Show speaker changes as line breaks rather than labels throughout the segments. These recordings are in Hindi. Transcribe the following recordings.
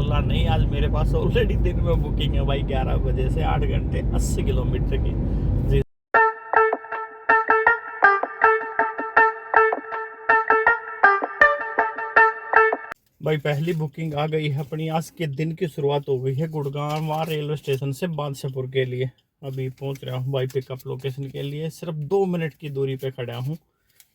ओला नहीं, आज मेरे पास ऑलरेडी दिन में बुकिंग है भाई 11 बजे से 8 घंटे 80 किलोमीटर की। जी भाई पहली बुकिंग आ गई है अपनी, आज के दिन की शुरुआत हो गई है गुड़गांव रेलवे स्टेशन से बादशाहपुर के लिए। अभी पहुंच रहा हूं भाई पिकअप लोकेशन के लिए, सिर्फ 2 मिनट की दूरी पे खड़ा हूं।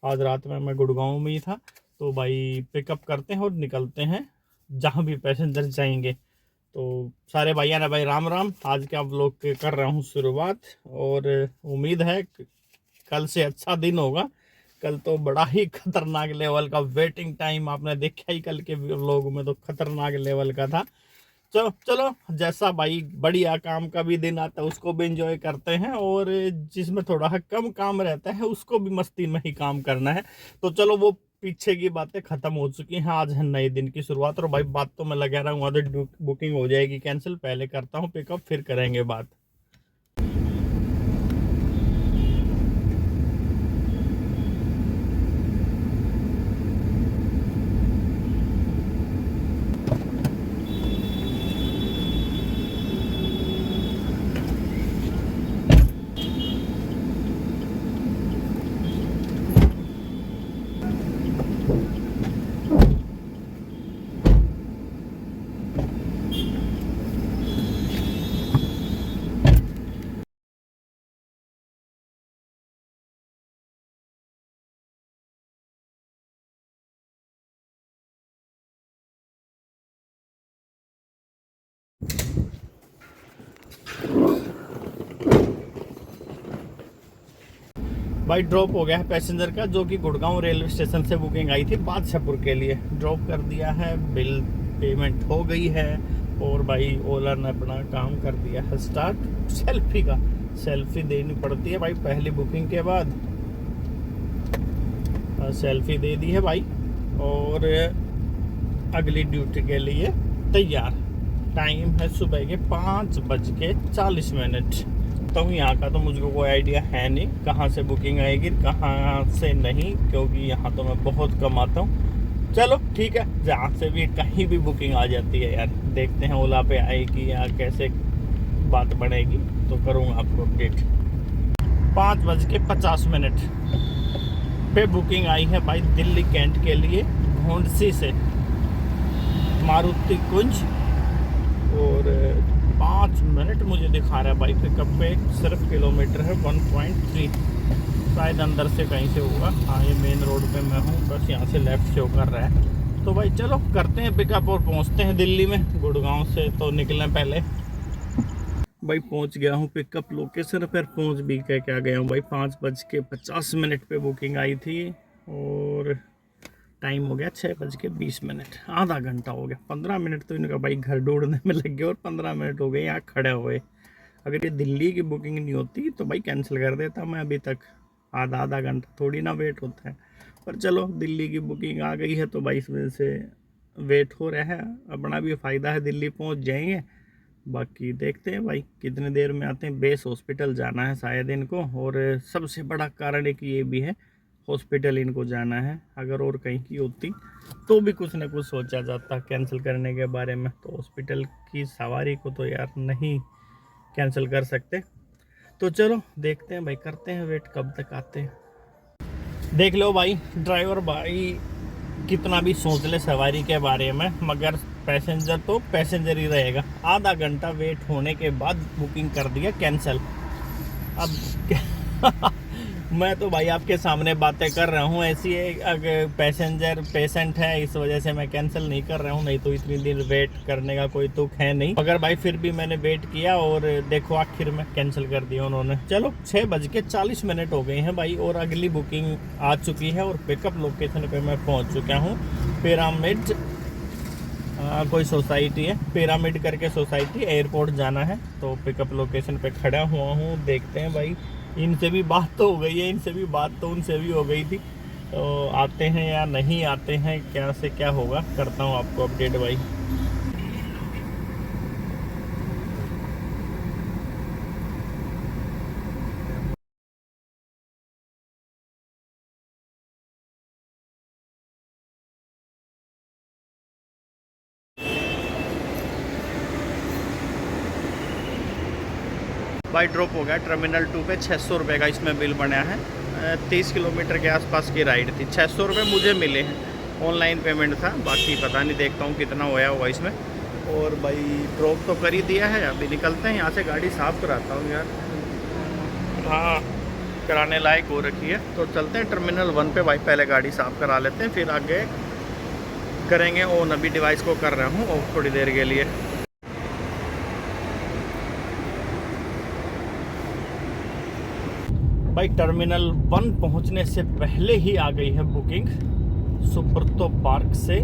आज रात में मैं गुड़गांव में ही था, तो भाई पिकअप करते हैं और निकलते हैं जहां भी पैसेंजर जाएंगे। तो सारे भैया ने भाई राम राम। आज के आप लोग कर रहा हूँ शुरुआत, और उम्मीद है कल से अच्छा दिन होगा। कल तो बड़ा ही खतरनाक लेवल का वेटिंग टाइम आपने देखा ही, कल के व्लॉग में तो खतरनाक लेवल का था। चलो चलो, जैसा भाई बढ़िया काम का भी दिन आता है उसको भी एंजॉय करते हैं, और जिसमें थोड़ा कम काम रहता है उसको भी मस्ती में ही काम करना है। तो चलो, वो पीछे की बातें खत्म हो चुकी हैं, आज है नए दिन की शुरुआत। और भाई बात तो मैं लगा रहा हूँ, आधे बुकिंग हो जाएगी कैंसिल, पहले करता हूँ पिकअप फिर करेंगे बात। भाई ड्रॉप हो गया है पैसेंजर का, जो कि गुड़गांव रेलवे स्टेशन से बुकिंग आई थी बादशाहपुर के लिए। ड्रॉप कर दिया है, बिल पेमेंट हो गई है, और भाई ओला ने अपना काम कर दिया है स्टार्ट। सेल्फी देनी पड़ती है भाई पहली बुकिंग के बाद। सेल्फी दे दी है भाई, और अगली ड्यूटी के लिए तैयार। टाइम है सुबह के 5:40। तो यहाँ का तो मुझको कोई आइडिया है नहीं कहाँ से बुकिंग आएगी कहाँ से नहीं, क्योंकि यहाँ तो मैं बहुत कम आता हूँ। चलो ठीक है, जहाँ से भी कहीं भी बुकिंग आ जाती है यार, देखते हैं ओला पे आएगी या कैसे बात बढ़ेगी, तो करूँगा आपको अपडेट। 5:50 पे बुकिंग आई है भाई दिल्ली कैंट के लिए, भोंडसी से मारुति कुंज। और 5 मिनट मुझे दिखा रहा है भाई पिकअप पे, सिर्फ किलोमीटर है 1.3, शायद अंदर से कहीं से होगा। हाँ, ये मेन रोड पे मैं हूँ, बस यहाँ से लेफ्ट शो कर रहा है। तो भाई चलो करते हैं पिकअप और पहुँचते हैं दिल्ली में। गुड़गांव से तो निकलने पहले भाई पहुँच गया हूँ पिकअप लोकेशन पर, पहुँच भी क्या गया हूँ भाई। 5:50 पे बुकिंग आई थी, और टाइम हो गया 6:20। आधा घंटा हो गया, 15 मिनट तो इनका भाई घर ढूंढने में लग गया, और 15 मिनट हो गए यहाँ खड़े हुए। अगर ये दिल्ली की बुकिंग नहीं होती तो भाई कैंसिल कर देता मैं अभी तक। आधा घंटा थोड़ी ना वेट होता है, पर चलो दिल्ली की बुकिंग आ गई है तो भाई इस वजह से वेट हो रहा है। अपना भी फ़ायदा है, दिल्ली पहुँच जाएंगे। बाकी देखते हैं भाई कितने देर में आते हैं। बेस हॉस्पिटल जाना है शायद इनको, और सबसे बड़ा कारण एक ये भी है, हॉस्पिटल इनको जाना है। अगर और कहीं की होती तो भी कुछ ना कुछ सोचा जाता कैंसिल करने के बारे में, तो हॉस्पिटल की सवारी को तो यार नहीं कैंसिल कर सकते। तो चलो देखते हैं भाई, करते हैं वेट कब तक आते हैं। देख लो भाई, ड्राइवर भाई कितना भी सोच ले सवारी के बारे में, मगर पैसेंजर तो पैसेंजर ही रहेगा। आधा घंटा वेट होने के बाद बुकिंग कर दिया कैंसिल। अब मैं तो भाई आपके सामने बातें कर रहा हूँ ऐसी है, अगर पैसेंजर पेशेंट है इस वजह से मैं कैंसिल नहीं कर रहा हूँ, नहीं तो इतनी देर वेट करने का कोई तुक है नहीं। मगर भाई फिर भी मैंने वेट किया, और देखो आखिर में कैंसिल कर दिया उन्होंने। चलो 6:40 हो गए हैं भाई, और अगली बुकिंग आ चुकी है, और पिकअप लोकेशन पे मैं पहुँच चुका हूँ। पिरामिड कोई सोसाइटी है, पिरामिड करके सोसाइटी, एयरपोर्ट जाना है। तो पिकअप लोकेशन पे खड़ा हुआ हूँ, देखते हैं भाई। इनसे भी बात तो हो गई है, इनसे भी बात तो उनसे भी हो गई थी, तो आते हैं या नहीं आते हैं, क्या से क्या होगा, करता हूँ आपको अपडेट भाई। भाई ड्रॉप हो गया टर्मिनल 2 पे। 600 रुपये का इसमें बिल बना है। 30 किलोमीटर के आसपास की राइड थी। 600 रुपये मुझे मिले हैं, ऑनलाइन पेमेंट था, बाकी पता नहीं, देखता हूँ कितना होया होगा इसमें। और भाई ड्रॉप तो कर ही दिया है, अभी निकलते हैं यहाँ से। गाड़ी साफ़ कराता हूँ यार, हाँ कराने लायक हो रखी है। तो चलते हैं टर्मिनल 1 पे भाई, पहले गाड़ी साफ़ करा लेते हैं, फिर आगे करेंगे ऑन। अभी डिवाइस को कर रहा हूँ ऑफ थोड़ी देर के लिए। भाई टर्मिनल 1 पहुंचने से पहले ही आ गई है बुकिंग सुब्रतो पार्क से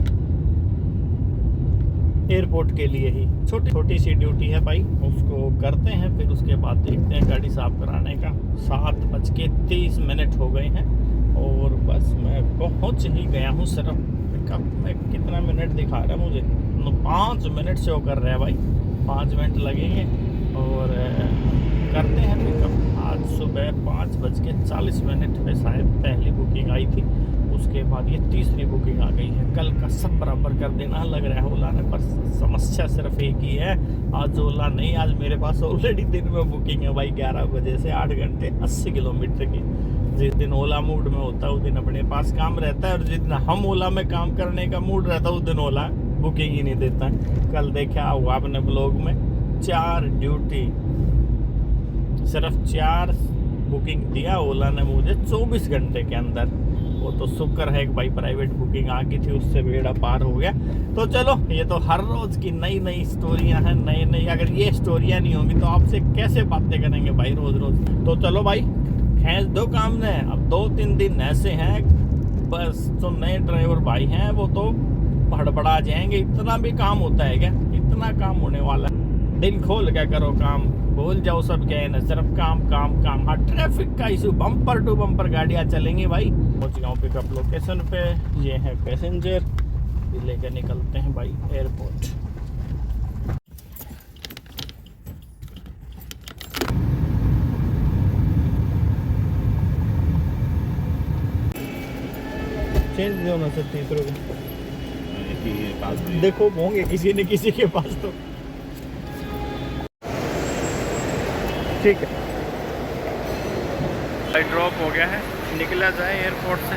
एयरपोर्ट के लिए ही। छोटी सी ड्यूटी है भाई, उसको करते हैं, फिर उसके बाद देखते हैं गाड़ी साफ कराने का। 7:30 हो गए हैं और बस मैं पहुंच ही गया हूं। सिर्फ पिकअप में कितना मिनट दिखा रहा है मुझे, 5 मिनट शो कर रहा है भाई। 5 मिनट लगेंगे और करते हैं पिकअप। आज सुबह 5:40 पे शायद पहली बुकिंग आई थी, उसके बाद ये तीसरी बुकिंग आ गई है। कल का सब बराबर कर देना लग रहा है ओला ने, पर समस्या सिर्फ एक ही है, आज ओला नहीं, आज मेरे पास ऑलरेडी दिन में बुकिंग है भाई। 11 बजे से 8 घंटे 80 किलोमीटर की। जिस दिन ओला मूड में होता है उस दिन अपने पास काम रहता है, और जिस दिन हम ओला में काम करने का मूड रहता है उस दिन ओला बुकिंग ही नहीं देता है। कल देखा हुआ आपने ब्लॉग में, 4 ड्यूटी, सिर्फ 4 बुकिंग दिया ओला ने मुझे 24 घंटे के अंदर। वो तो शुक्र है कि भाई प्राइवेट बुकिंग आ गई थी, उससे बेड़ा पार हो गया। तो चलो, ये तो हर रोज की नई स्टोरियां हैं, नई। अगर ये स्टोरियां नहीं होंगी तो आपसे कैसे बातें करेंगे भाई रोज। तो चलो भाई खींच दो काम ने। अब 2-3 दिन ऐसे हैं, बस जो नए ड्राइवर भाई हैं वो तो हड़बड़ा जाएंगे। इतना भी काम होता है क्या? इतना काम होने वाला है? दिल खोल क्या करो काम, भूल जाओ सब क्या है ना, सिर्फ काम काम काम। हाँ, ट्रैफिक का इशू, बम्पर टू बम्पर गाड़ियाँ चलेंगी भाई। पहुँच गया हूँ पिकअप लोकेशन पे, ये है पैसेंजर, लेकर निकलते हैं भाई एयरपोर्ट। चेंज दो ना सर 30 रुपये, देखो होंगे किसी न किसी के पास तो। ठीक है भाई, ड्रॉप हो गया है, निकला जाए एयरपोर्ट से।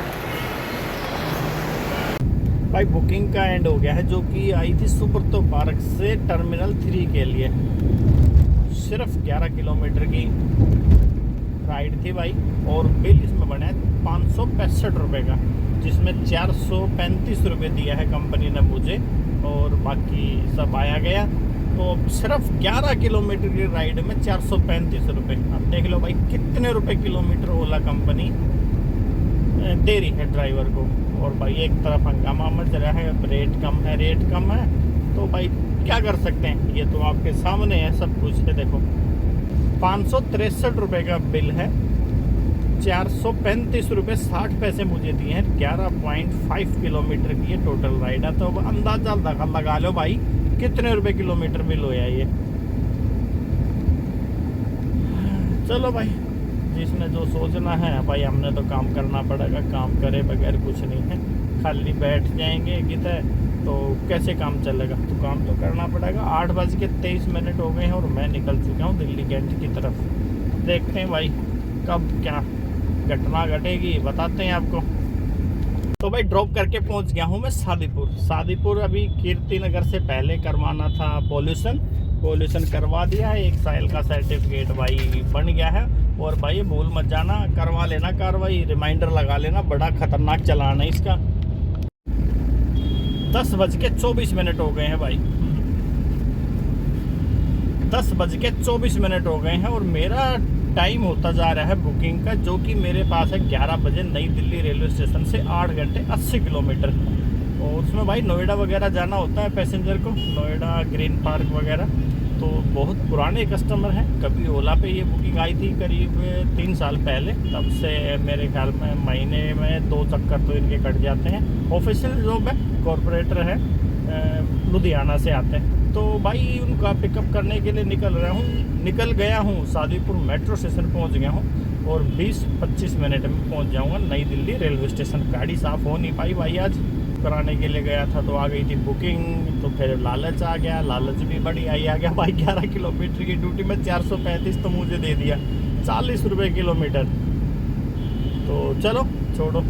भाई बुकिंग का एंड हो गया है, जो कि आई थी सुब्रतो पार्क से टर्मिनल 3 के लिए। सिर्फ 11 किलोमीटर की राइड थी भाई, और बिल इसमें बना है 565 रुपये का, जिसमें 435 रुपये दिया है कंपनी ने मुझे, और बाकी सब आया गया। तो सिर्फ 11 किलोमीटर की राइड में 435 रुपये। अब देख लो भाई कितने रुपए किलोमीटर ओला कंपनी दे रही है ड्राइवर को। और भाई एक तरफ हंगामा मच रहा है, अब रेट कम है, तो भाई क्या कर सकते हैं, ये तो आपके सामने है सब कुछ है। देखो 563 रुपये का बिल है, 435 रुपये 60 पैसे मुझे दिए हैं। 11.5 किलोमीटर की ये टोटल राइड है, तो अंदाजा लगा लो भाई कितने रुपए किलोमीटर बिल होया ये। चलो भाई, जिसने जो सोचना है भाई, हमने तो काम करना पड़ेगा, काम करे बगैर कुछ नहीं है। खाली बैठ जाएंगे किधर तो कैसे काम चलेगा, तो काम तो करना पड़ेगा। 8:23 हो गए हैं और मैं निकल चुका हूँ दिल्ली गेट की तरफ। देखते हैं भाई कब क्या घटना घटेगी, बताते हैं आपको। तो भाई ड्रॉप करके पहुंच गया हूं मैं सादीपुर। अभी कीर्ति नगर से पहले करवाना था पॉल्यूशन करवा दिया है। 1 साल का सर्टिफिकेट भाई बन गया है। और भाई भूल मत जाना, करवा लेना कार्रवाई, रिमाइंडर लगा लेना, बड़ा खतरनाक चालान है इसका। 10:24 हो गए हैं भाई, 10:24 हो गए हैं, और मेरा टाइम होता जा रहा है बुकिंग का, जो कि मेरे पास है 11 बजे नई दिल्ली रेलवे स्टेशन से 8 घंटे 80 किलोमीटर। और उसमें भाई नोएडा वगैरह जाना होता है पैसेंजर को, नोएडा ग्रीन पार्क वगैरह। तो बहुत पुराने कस्टमर हैं, कभी ओला पे ये बुकिंग आई थी करीब 3 साल पहले, तब से मेरे ख्याल में महीने में 2 चक्कर तो इनके कट जाते हैं। ऑफिशियल जॉब है, कॉरपोरेटर है, लुधियाना से आते हैं। तो भाई उनका पिकअप करने के लिए निकल गया हूँ सादीपुर मेट्रो स्टेशन पहुँच गया हूँ, और 20-25 मिनट में पहुँच जाऊँगा नई दिल्ली रेलवे स्टेशन। गाड़ी साफ़ हो नहीं पाई भाई आज, कराने के लिए गया था तो आ गई थी बुकिंग, तो फिर लालच आ गया, लालच भी बड़ी आई आ गया भाई। 11 किलोमीटर की ड्यूटी में 435 तो मुझे दे दिया, 40 रुपये किलोमीटर। तो चलो छोड़ो।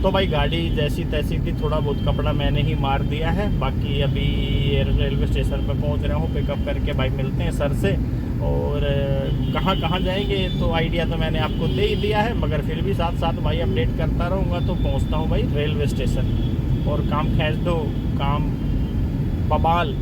तो भाई गाड़ी जैसी तैसी थी, थोड़ा बहुत कपड़ा मैंने ही मार दिया है। बाकी अभी रेलवे स्टेशन पर पहुंच रहा हूँ पिकअप करके। भाई मिलते हैं सर से, और कहाँ कहाँ जाएंगे तो आइडिया तो मैंने आपको दे ही दिया है, मगर फिर भी साथ साथ भाई अपडेट करता रहूँगा। तो पहुँचता हूँ भाई रेलवे स्टेशन, और काम खींच दो, काम बबाल।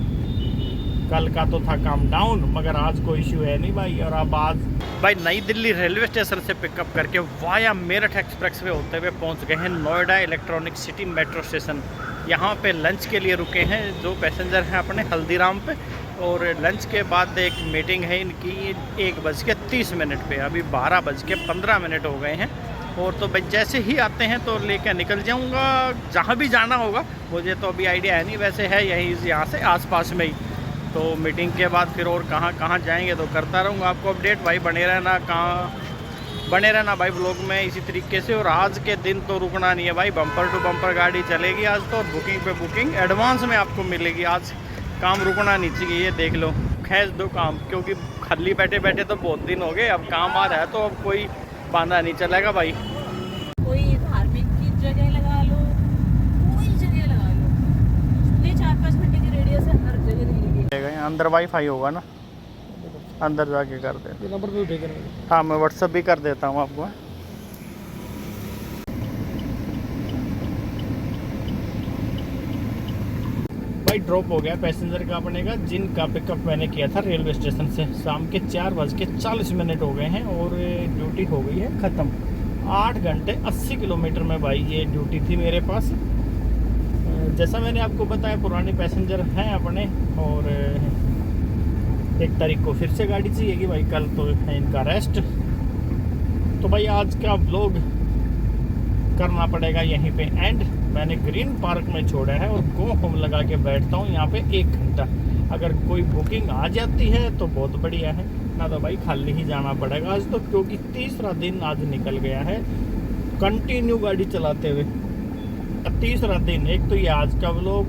कल का तो था काम डाउन, मगर आज कोई इशू है नहीं भाई। और अब आज भाई नई दिल्ली रेलवे स्टेशन से पिकअप करके वाया मेरठ एक्सप्रेस वे होते हुए पहुंच गए हैं Noida electronic city metro station. यहाँ पे लंच के लिए रुके हैं जो पैसेंजर हैं अपने हल्दीराम पे, और लंच के बाद एक मीटिंग है इनकी 1:30 पे। अभी 12:15 हो गए हैं। और तो भाई जैसे ही आते हैं तो लेकर निकल जाऊँगा जहाँ भी जाना होगा। मुझे तो अभी आइडिया है नहीं, वैसे है यहीं यहाँ से आसपास में ही। तो मीटिंग के बाद फिर और कहाँ कहाँ जाएंगे तो करता रहूँगा आपको अपडेट भाई। बने रहना भाई ब्लॉग में इसी तरीके से। और आज के दिन तो रुकना नहीं है भाई, बम्पर टू बम्पर गाड़ी चलेगी आज तो। और बुकिंग पे बुकिंग एडवांस में आपको मिलेगी आज। काम रुकना नहीं चाहिए, ये देख लो, खींच दो काम। क्योंकि खाली बैठे बैठे तो बहुत दिन हो गए, अब काम आ रहा है तो अब कोई बांधा नहीं चलेगा भाई।
कोई धार्मिक की जगह लगा लो, कोई जगह लगा लो, ये 4-5 घंटे की रेडियस है, हर जगह मिलेगी।
अंदर वाईफाई होगा ना, अंदर जाके कर दे।
ये नंबर पे उठेगा।
हाँ मैं व्हाट्सअप भी कर देता हूँ आपको। भाई ड्रॉप हो गया पैसेंजर का अपने का, जिनका पिकअप मैंने किया था रेलवे स्टेशन से। शाम के 4:40 हो गए हैं और ड्यूटी हो गई है ख़त्म। 8 घंटे 80 किलोमीटर में भाई ये ड्यूटी थी मेरे पास। जैसा मैंने आपको बताया पुराने पैसेंजर हैं अपने, और 1 तारीख को फिर से गाड़ी चाहिएगी भाई। कल तो है इनका रेस्ट। तो भाई आज का व्लॉग करना पड़ेगा यहीं पे एंड। मैंने ग्रीन पार्क में छोड़ा है और गो होम लगा के बैठता हूँ यहाँ पे 1 घंटा। अगर कोई बुकिंग आ जाती है तो बहुत बढ़िया है, ना तो भाई खाली ही जाना पड़ेगा आज तो। क्योंकि तीसरा दिन आज निकल गया है कंटिन्यू गाड़ी चलाते हुए। तीसरा दिन, एक तो ये आज का व्लॉग,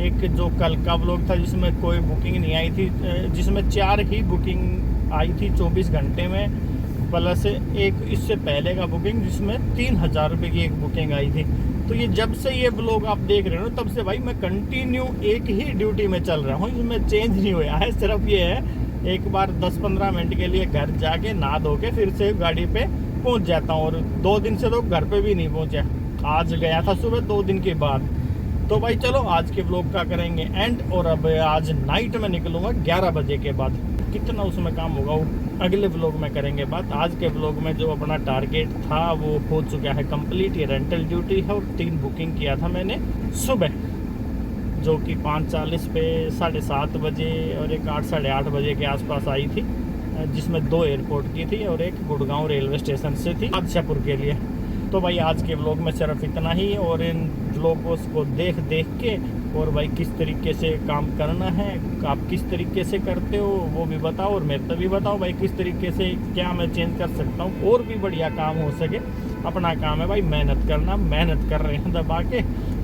एक जो कल का व्लॉग था जिसमें कोई बुकिंग नहीं आई थी, जिसमें 4 ही बुकिंग आई थी 24 घंटे में, प्लस एक इससे पहले का बुकिंग जिसमें 3000 रुपये की एक बुकिंग आई थी। तो ये जब से ये व्लॉग आप देख रहे हो तब से भाई मैं कंटिन्यू एक ही ड्यूटी में चल रहा हूँ, इसमें चेंज नहीं हुआ है। सिर्फ ये है एक बार 10-15 मिनट के लिए घर जाके नहा धो के फिर से गाड़ी पे पहुँच जाता हूँ। और 2 दिन से तो घर पे भी नहीं पहुँचा, आज गया था सुबह 2 दिन के बाद। तो भाई चलो आज के व्लॉग का करेंगे एंड। और अब आज नाइट में निकलूँगा 11 बजे के बाद। कितना उसमें काम होगा वो अगले व्लॉग में करेंगे बात। आज के व्लॉग में जो अपना टारगेट था वो हो चुका है कंप्लीट। ये रेंटल ड्यूटी है और 3 बुकिंग किया था मैंने सुबह, जो कि 5:40 पे 7:30 बजे और एक 8 साढ़े 8 बजे के आसपास आई थी, जिसमें 2 एयरपोर्ट की थी और एक गुड़गांव रेलवे स्टेशन से थी बादशाहपुर के लिए। तो भाई आज के व्लॉग में सिर्फ इतना ही। और इन व्लॉगों को देख के और भाई किस तरीके से काम करना है, आप किस तरीके से करते हो वो भी बताओ, और मेरे को भी बताओ भाई किस तरीके से क्या मैं चेंज कर सकता हूँ और भी बढ़िया काम हो सके। अपना काम है भाई मेहनत करना, मेहनत कर रहे हैं दबा के।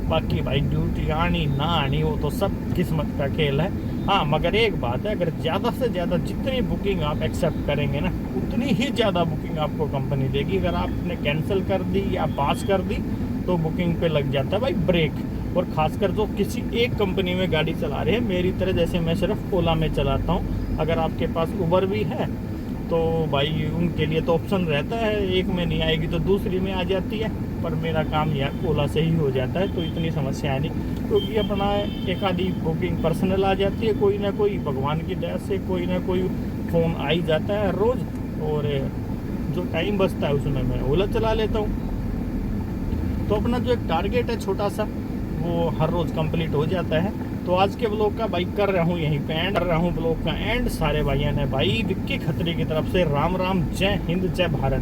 बाकी भाई ड्यूटी आनी ना आनी वो तो सब किस्मत का खेल है। हाँ मगर एक बात है, अगर ज़्यादा से ज़्यादा जितनी बुकिंग आप एक्सेप्ट करेंगे ना उतनी ही ज़्यादा बुकिंग आपको कंपनी देगी। अगर आपने कैंसिल कर दी या पास कर दी तो बुकिंग पे लग जाता है भाई ब्रेक। और ख़ासकर जो किसी एक कंपनी में गाड़ी चला रहे हैं मेरी तरह, जैसे मैं सिर्फ ओला में चलाता हूँ। अगर आपके पास उबर भी है तो भाई उनके लिए तो ऑप्शन रहता है, एक में नहीं आएगी तो दूसरी में आ जाती है। पर मेरा काम यार ओला से ही हो जाता है, तो इतनी समस्या है नहीं। क्योंकि अपना एक आधी बुकिंग पर्सनल आ जाती है, कोई ना कोई भगवान की दया से कोई ना कोई फ़ोन आ ही जाता है रोज़। और जो टाइम बचता है उसमें मैं ओला चला लेता हूँ। तो अपना जो एक टारगेट है छोटा सा वो हर रोज़ कंप्लीट हो जाता है। तो आज के ब्लॉग का भाई कर रहा हूँ यहीं पे एंड कर रहा हूँ ब्लॉग का एंड। सारे भाइयों ने भाई विक्की खत्री की तरफ से राम राम, जय हिंद, जय भारत।